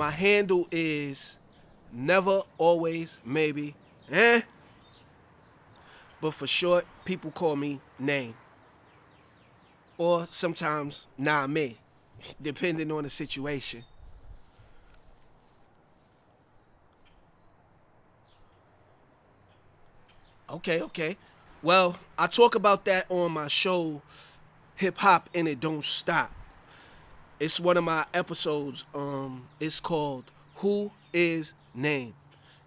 my handle is Never Always Maybe but for short, people call me Name. Or sometimes Nah Me, depending on the situation. Okay, okay. Well, I talk about that on my show, Hip Hop and It Don't Stop. It's one of my episodes. It's called Who Is Name?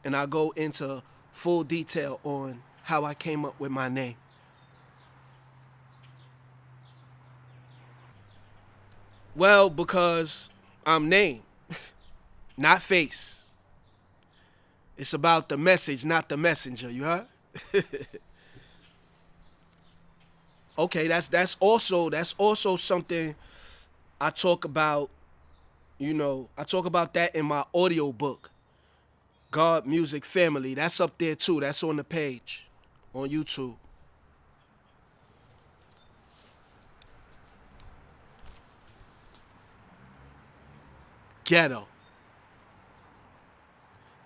And I go into full detail on how I came up with my name. Well, because I'm Name, not Face. It's about the message, not the messenger. You heard? Okay, that's also something I talk about. I talk about that in my audio book, God Music Family. That's up there too. That's on the page on YouTube. Ghetto.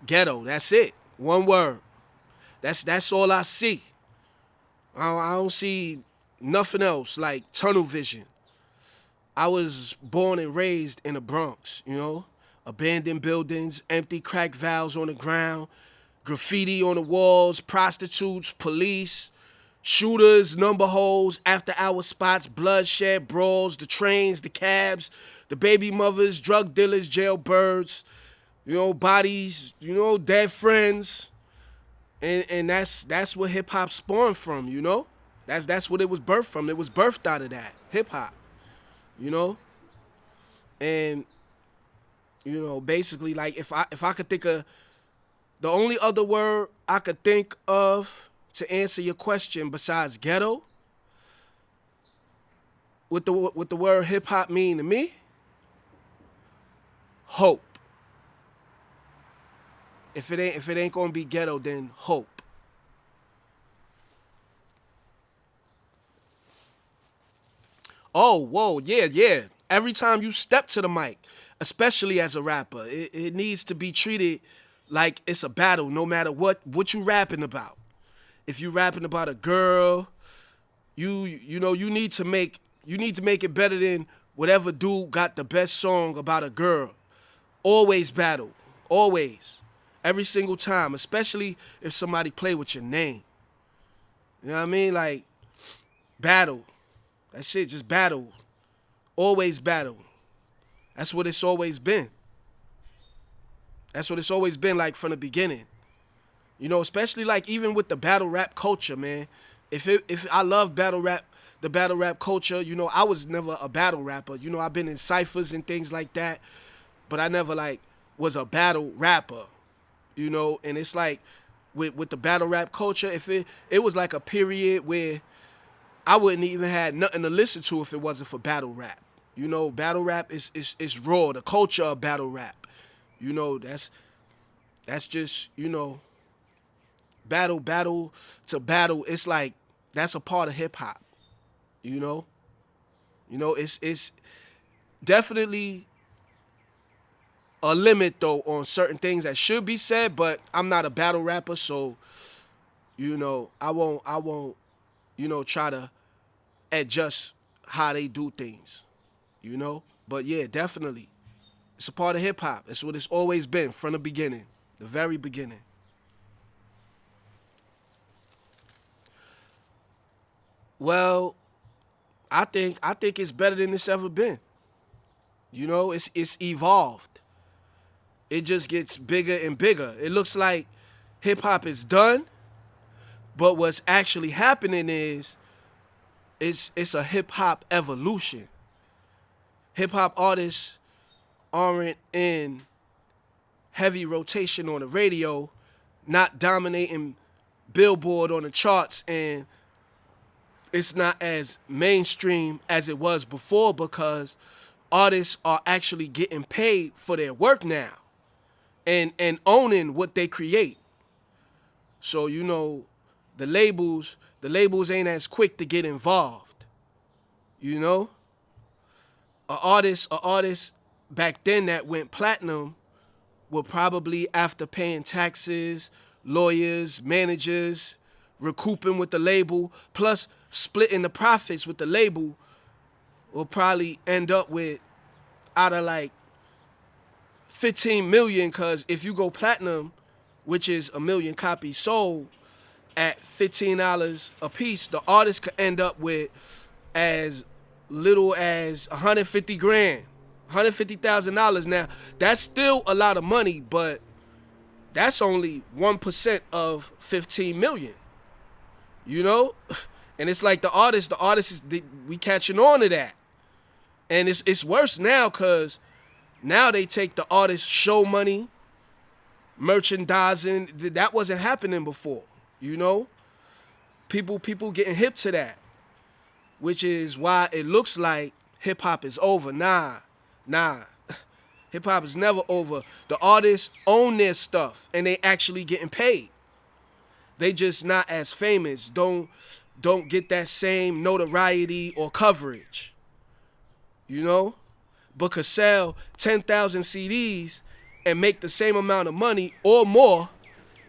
Ghetto. That's it. One word. That's all I see. I don't see nothing else like tunnel vision. I was born and raised in the Bronx, abandoned buildings, empty crack valves on the ground, graffiti on the walls, prostitutes, police, shooters, number holes, after hour spots, bloodshed, brawls, the trains, the cabs, the baby mothers, drug dealers, jailbirds, bodies, dead friends. And that's what hip hop spawned from. That's what it was birthed from. It was birthed out of that. Hip hop, you know? And basically, like, if I could think of the only other word I could think of to answer your question besides ghetto, what the word hip hop mean to me? Hope. If it ain't gonna be ghetto, then hope. Oh, whoa, yeah, yeah. Every time you step to the mic, especially as a rapper, it needs to be treated like it's a battle, no matter what you rapping about. If you rapping about a girl, you need to make it better than whatever dude got the best song about a girl. Always battle, always, every single time, especially if somebody play with your name. You know what I mean? Like, battle. That shit, just battle. Always battle. That's what it's always been. That's what it's always been like from the beginning. Especially like even with the battle rap culture, man. If I love battle rap, the battle rap culture, I was never a battle rapper. I've been in ciphers and things like that, but I never like was a battle rapper. And it's like with the battle rap culture, if it was like a period where I wouldn't even had nothing to listen to if it wasn't for battle rap. Battle rap is raw. The culture of battle rap. That's just battle to battle. It's like that's a part of hip hop. It's definitely a limit though on certain things that should be said, but I'm not a battle rapper, so I won't try to adjust how they do things. But yeah, definitely. It's a part of hip hop. That's what it's always been from the beginning, the very beginning. Well, I think it's better than it's ever been. It's evolved. It just gets bigger and bigger. It looks like hip hop is done, but what's actually happening is it's a hip hop evolution. Hip hop artists aren't in heavy rotation on the radio, not dominating Billboard on the charts, and it's not as mainstream as it was before because artists are actually getting paid for their work now and owning what they create. So the labels ain't as quick to get involved. You know, a artist back then that went platinum will probably, after paying taxes, lawyers, managers, recouping with the label, plus splitting the profits with the label, will probably end up with out of like 15 million. Cause if you go platinum, which is a million copies sold at $15 a piece, the artist could end up with as little as 150 grand, $150,000. Now that's still a lot of money, but that's only 1% of 15 million. You know, and it's like the artist is we catching on to that, and it's worse now because now they take the artist show money, merchandising. That wasn't happening before. You know, people getting hip to that, which is why it looks like hip hop is over. Nah. Hip hop is never over. The artists own their stuff and they actually getting paid. They just not as famous. Don't get that same notoriety or coverage. You know? But could sell 10,000 CDs and make the same amount of money or more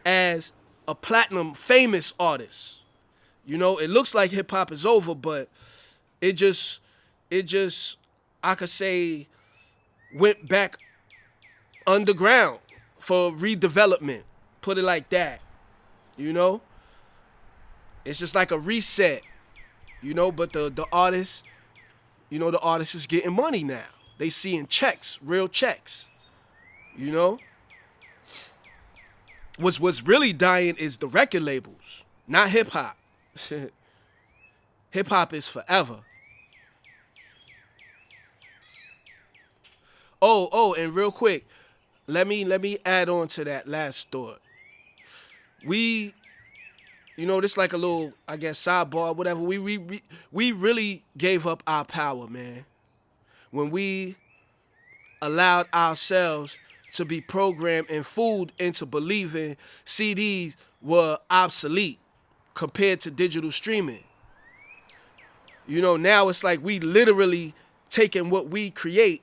as a platinum famous artist. You know, it looks like hip hop is over, but it just I could say went back underground for redevelopment. Put it like that. You know? It's just like a reset. You know, but the artist, you know, the artist is getting money now. They seeing checks, real checks. You know? What's really dying is the record labels, not hip hop. Hip hop is forever. And real quick, let me add on to that last thought. We, you know, this like a little, I guess, sidebar, whatever. We really gave up our power, man, when we allowed ourselves to be programmed and fooled into believing CDs were obsolete compared to digital streaming. You know, now it's like we literally taking what we create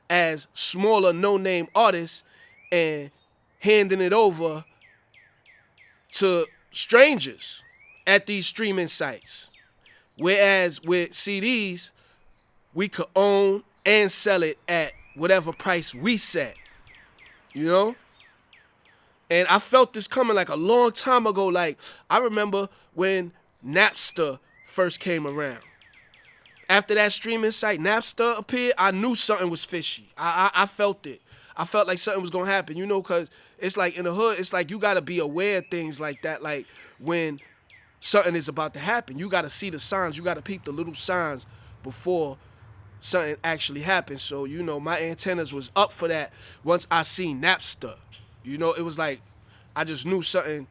as smaller no-name artists and handing it over to strangers at these streaming sites. Whereas with CDs, we could own and sell it at whatever price we set. You know? And I felt this coming like a long time ago. Like, I remember when Napster first came around. After that streaming site, Napster, appeared, I knew something was fishy. I felt it. I felt like something was going to happen, you know, because it's like in the hood, it's like you got to be aware of things like that. Like when something is about to happen, you got to see the signs. You got to peep the little signs before something actually happens. So, you know, my antennas was up for that once I seen Napster. You know, it was like I just knew something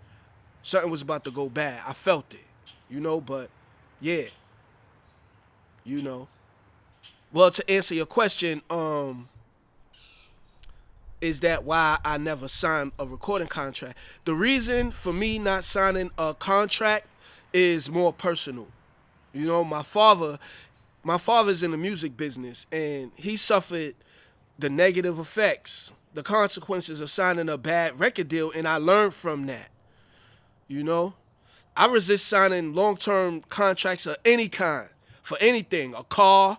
was about to go bad. I felt it, you know, but yeah. You know. Well, to answer your question, is that why I never signed a recording contract? The reason for me not signing a contract is more personal. You know, my father's in the music business, and he suffered the negative effects, the consequences of signing a bad record deal, and I learned from that. You know, I resist signing long-term contracts of any kind. For anything, a car,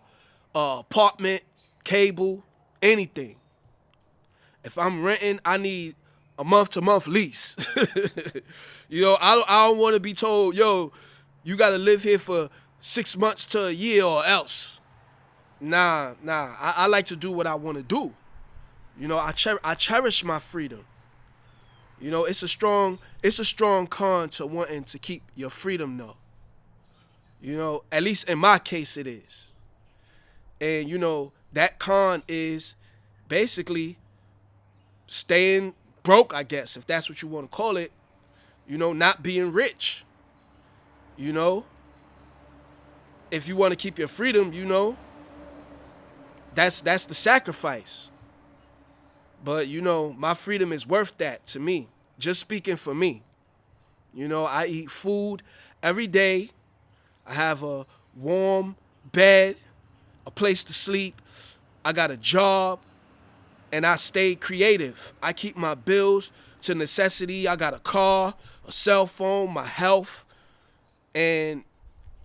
apartment, cable, anything. If I'm renting, I need a month-to-month lease. You know, I don't want to be told, yo, you got to live here for 6 months to a year or else. Nah. I like to do what I want to do. You know, I cherish my freedom. You know, it's a strong con to wanting to keep your freedom, though. You know, at least in my case it is. And, you know, that con is basically staying broke, I guess, if that's what you want to call it. You know, not being rich. You know, if you want to keep your freedom, you know, that's the sacrifice. But, you know, my freedom is worth that to me. Just speaking for me. You know, I eat food every day. I have a warm bed, a place to sleep. I got a job. and I stayed creative. I keep my bills to necessity. I got a car, a cell phone, my health, and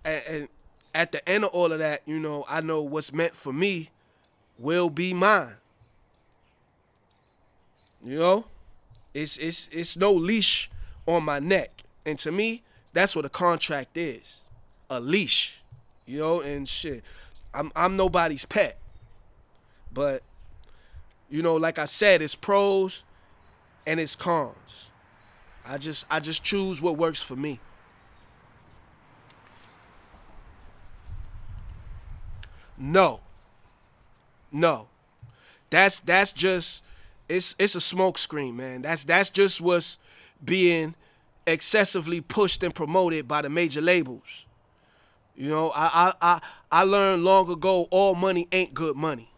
and at the end of all of that, I know what's meant for me will be mine. You know, it's no leash on my neck, and to me, that's what a contract is, a leash. And shit, I'm nobody's pet, but like I said, it's pros and it's cons. I just choose what works for me. No, no, that's just it's a smoke screen, man. That's just what's being excessively pushed and promoted by the major labels. I learned long ago all money ain't good money.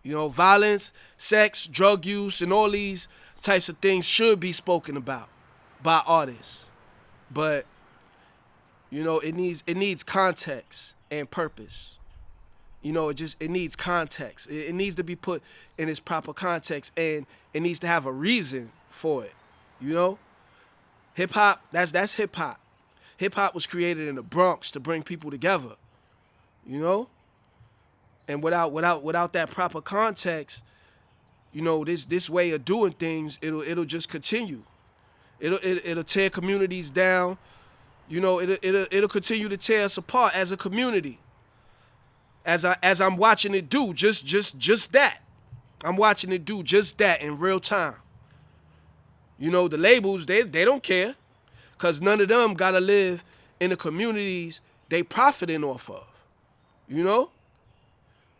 Violence, sex, drug use, and all these types of things should be spoken about by artists. But it needs context and purpose. It needs context. It needs to be put in its proper context, and it needs to have a reason for it. You know, hip hop. That's hip hop. Hip hop was created in the Bronx to bring people together. You know, and without that proper context, this way of doing things, it'll just continue. It'll tear communities down. It'll continue to tear us apart as a community. As I'm watching it do just that. I'm watching it do just that in real time. The labels, they don't care, cause none of them gotta live in the communities they profiting off of.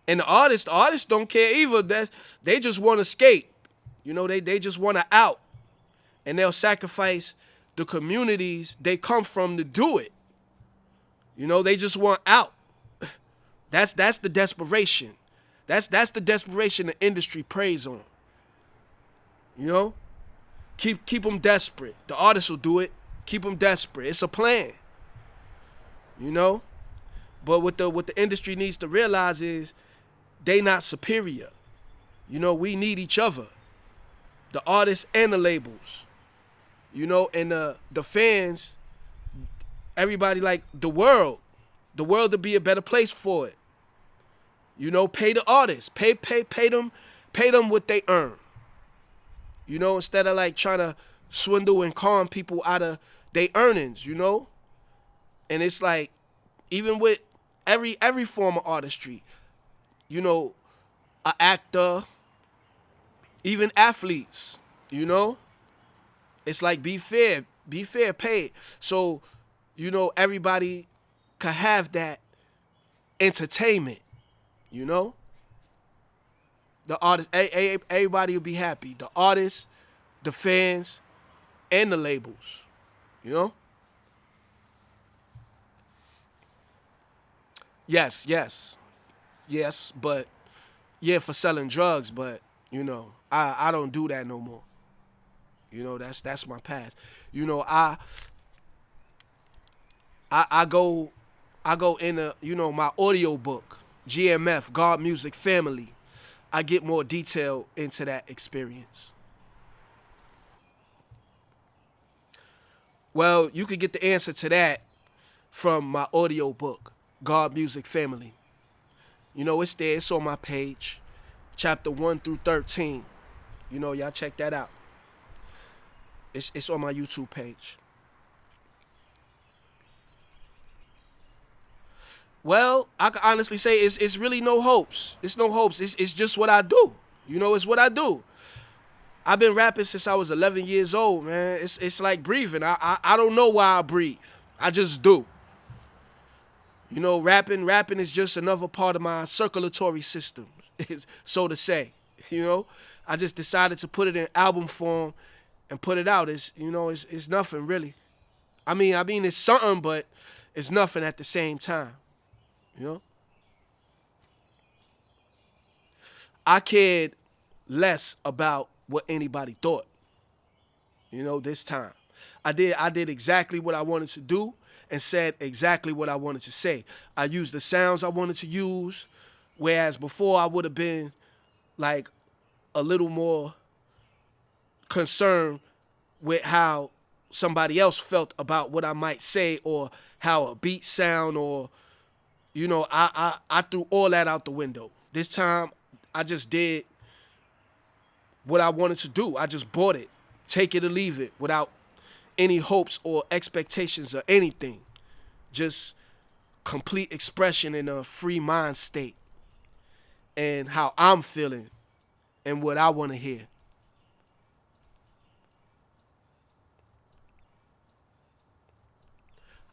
And the artists don't care either. That they just want to skate. They just want to out, and they'll sacrifice the communities they come from to do it. They just want out. That's the desperation. That's the desperation the industry preys on. Keep them desperate. The artists will do it. Keep them desperate. It's a plan. But what the industry needs to realize is they not superior. We need each other. The artists and the labels. And the fans, everybody, like the world to be a better place for it. Pay the artists. Pay them what they earn. Instead of like trying to swindle and con people out of their earnings, And it's like, even with every form of artistry, an actor, even athletes, it's like be fair, pay. So, everybody could have that entertainment, The artists, everybody will be happy. The artists, the fans, and the labels, Yes, but yeah, for selling drugs, but I don't do that no more. That's my past. I go in my audio book, GMF, God Music Family. I get more detail into that experience. Well, you could get the answer to that from my audio book, God Music Family. It's there. It's on my page, chapter 1 through 13. Y'all check that out. It's on my YouTube page. Well, I can honestly say it's really no hopes. It's no hopes. It's just what I do. It's what I do. I've been rapping since I was 11 years old, man. It's like breathing. I don't know why I breathe. I just do. Rapping is just another part of my circulatory system, so to say. I just decided to put it in album form and put it out. It's nothing really. I mean, it's something, but it's nothing at the same time. I cared less about what anybody thought. This time. I did exactly what I wanted to do and said exactly what I wanted to say. I used the sounds I wanted to use, whereas before I would have been like a little more concerned with how somebody else felt about what I might say or how a beat sound or I threw all that out the window. This time I just did what I wanted to do. I just bought it. Take it or leave it without any hopes or expectations or anything. Just complete expression in a free mind state and how I'm feeling and what I want to hear.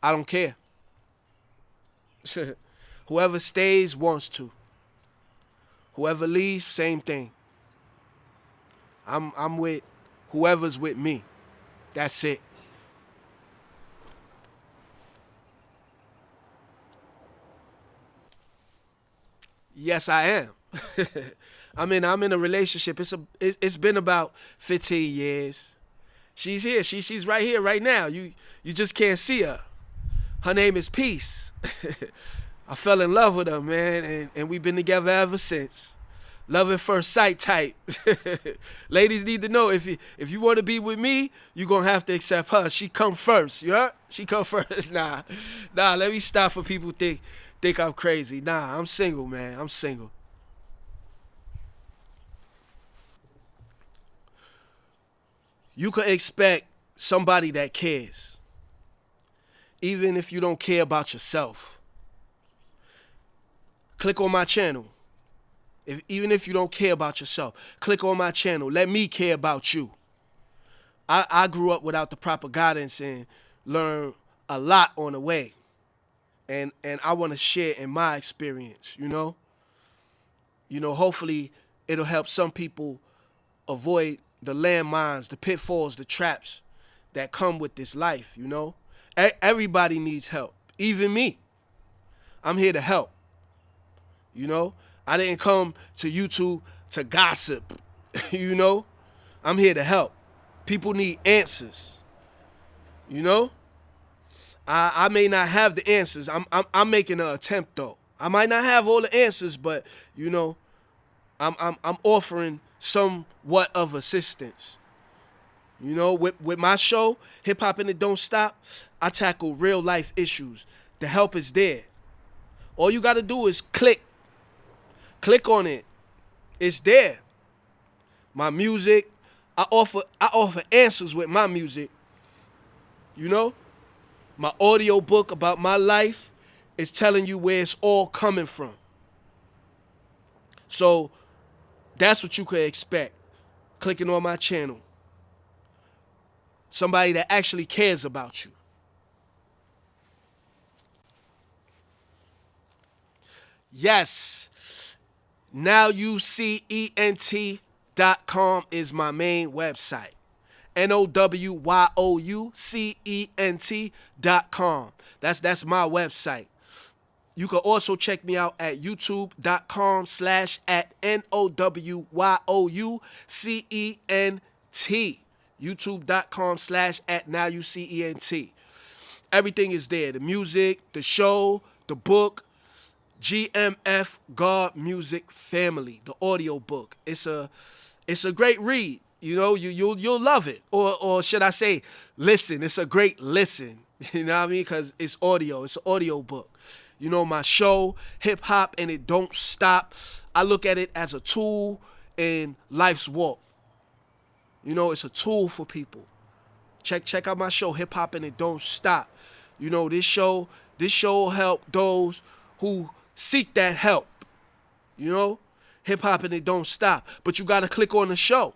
I don't care. Whoever stays wants to. Whoever leaves, same thing. I'm with whoever's with me. That's it. Yes, I am. I'm in a relationship. It's been about 15 years. She's here. She's right here, right now. You just can't see her. Her name is Peace. I fell in love with her, man, and we've been together ever since. Love at first sight type. Ladies need to know if you want to be with me, you gonna have to accept her. She come first. You heard? She come first. Nah. Let me stop for people think I'm crazy. Nah, I'm single, man. I'm single. You can expect somebody that cares, even if you don't care about yourself. Click on my channel. Even if you don't care about yourself, click on my channel. Let me care about you. I grew up without the proper guidance and learned a lot on the way. And I want to share in my experience, hopefully it'll help some people avoid the landmines, the pitfalls, the traps that come with this life. Everybody needs help, even me. I'm here to help. I didn't come to YouTube to gossip. I'm here to help. People need answers. I may not have the answers. I'm making an attempt though. I might not have all the answers, but I'm offering somewhat of assistance. With my show, Hip Hop and It Don't Stop, I tackle real life issues. The help is there. All you gotta do is click on it. It's there. My music, I offer answers with my music. My audio book about my life is telling you where it's all coming from. So that's what you could expect. Clicking on my channel. Somebody that actually cares about you. Yes. NowYouCent.com is my main website. NowYouCent.com. That's my website. You can also check me out at youtube.com/@NOWYOUCENT. youtube.com/@NowYouCent. Everything is there. The music, the show, the book, GMF God Music Family, the audio book. It's a great read. You'll love it. Or should I say, listen. It's a great listen. You know what I mean? Because it's audio. It's an audio book. My show, Hip Hop and It Don't Stop. I look at it as a tool in life's walk. It's a tool for people. Check out my show, Hip Hop and It Don't Stop. This show will help those who seek that help. Hip Hop and It Don't Stop. But you gotta click on the show.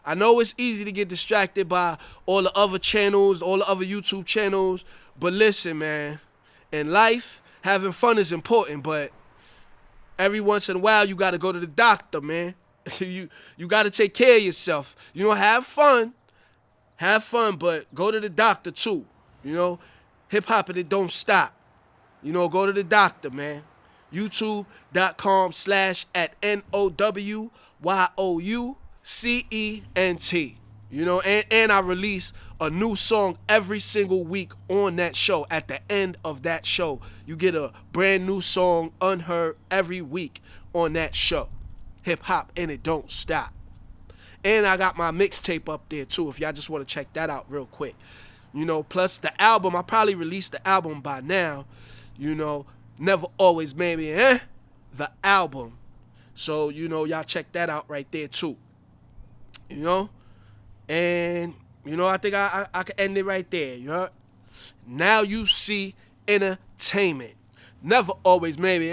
I know it's easy to get distracted by all the other channels, all the other YouTube channels. But listen, man, in life, having fun is important, but every once in a while you gotta go to the doctor, man. you gotta take care of yourself. Have fun, but go to the doctor too. Hip Hop and It Don't Stop. Go to the doctor, man. youtube.com/NOWYOUCENT. And I release a new song every single week on that show. At the end of that show, you get a brand new song unheard every week on that show. Hip Hop and It Don't Stop. And I got my mixtape up there too, if y'all just want to check that out real quick. Plus the album, I probably released the album by now. Never Always Maybe The Album. So, y'all check that out right there too. You know? And, I think I can end it right there. Now you see entertainment. Never Always Maybe